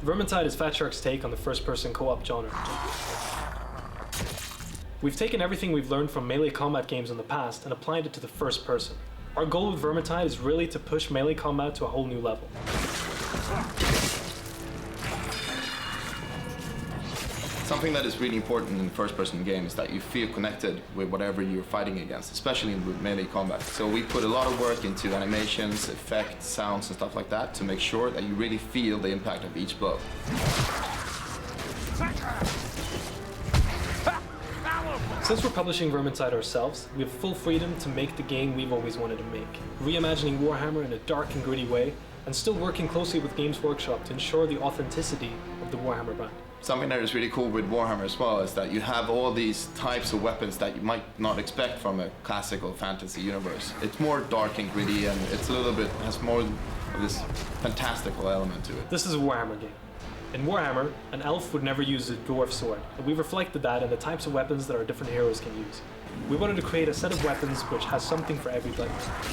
Vermintide is Fat Shark's take on the first-person co-op genre. We've taken everything we've learned from melee combat games in the past and applied it to the first person. Our goal with Vermintide is really to push melee combat to a whole new level. Something that is really important in first-person games is that you feel connected with whatever you're fighting against, especially in melee combat. So we put a lot of work into animations, effects, sounds and stuff like that to make sure that you really feel the impact of each blow. Since we're publishing Vermintide ourselves, we have full freedom to make the game we've always wanted to make, reimagining Warhammer in a dark and gritty way, and still working closely with Games Workshop to ensure the authenticity of the Warhammer brand. Something that is really cool with Warhammer as well is that you have all these types of weapons that you might not expect from a classical fantasy universe. It's more dark and gritty, and it's a little bit, has more of this fantastical element to it. This is a Warhammer game. In Warhammer, an elf would never use a dwarf sword, and we've reflected that in the types of weapons that our different heroes can use. We wanted to create a set of weapons which has something for everybody.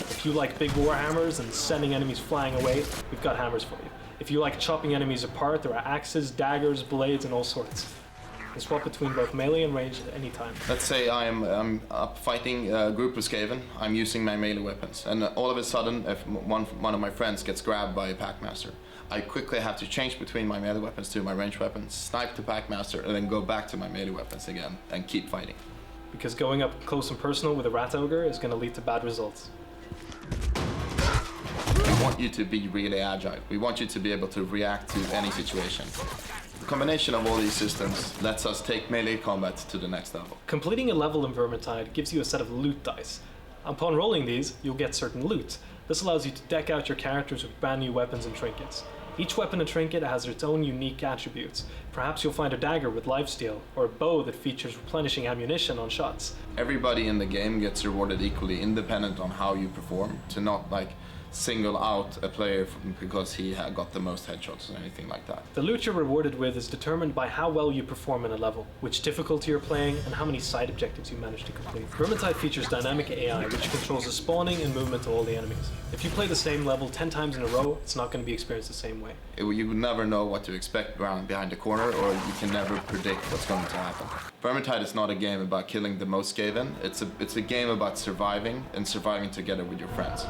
If you like big warhammers and sending enemies flying away, we've got hammers for you. If you like chopping enemies apart, there are axes, daggers, blades, and all sorts. You can swap between both melee and ranged at any time. Let's say I'm up fighting a group of Skaven, I'm using my melee weapons, and all of a sudden, if one of my friends gets grabbed by a Packmaster, I quickly have to change between my melee weapons to my ranged weapons, snipe the Packmaster, and then go back to my melee weapons again, and keep fighting. Because going up close and personal with a rat ogre is going to lead to bad results. We want you to be really agile. We want you to be able to react to any situation. The combination of all these systems lets us take melee combat to the next level. Completing a level in Vermintide gives you a set of loot dice. Upon rolling these, you'll get certain loot. This allows you to deck out your characters with brand new weapons and trinkets. Each weapon and trinket has its own unique attributes. Perhaps you'll find a dagger with lifesteal, or a bow that features replenishing ammunition on shots. Everybody in the game gets rewarded equally, independent on how you perform, to not like single out a player because he got the most headshots or anything like that. The loot you're rewarded with is determined by how well you perform in a level, which difficulty you're playing, and how many side objectives you manage to complete. Vermintide features dynamic AI, which controls the spawning and movement of all the enemies. If you play the same level 10 times in a row, it's not going to be experienced the same way. You would never know what to expect behind the corner, or you can never predict what's going to happen. Vermintide is not a game about killing the most Skaven, it's a game about surviving, and surviving together with your friends.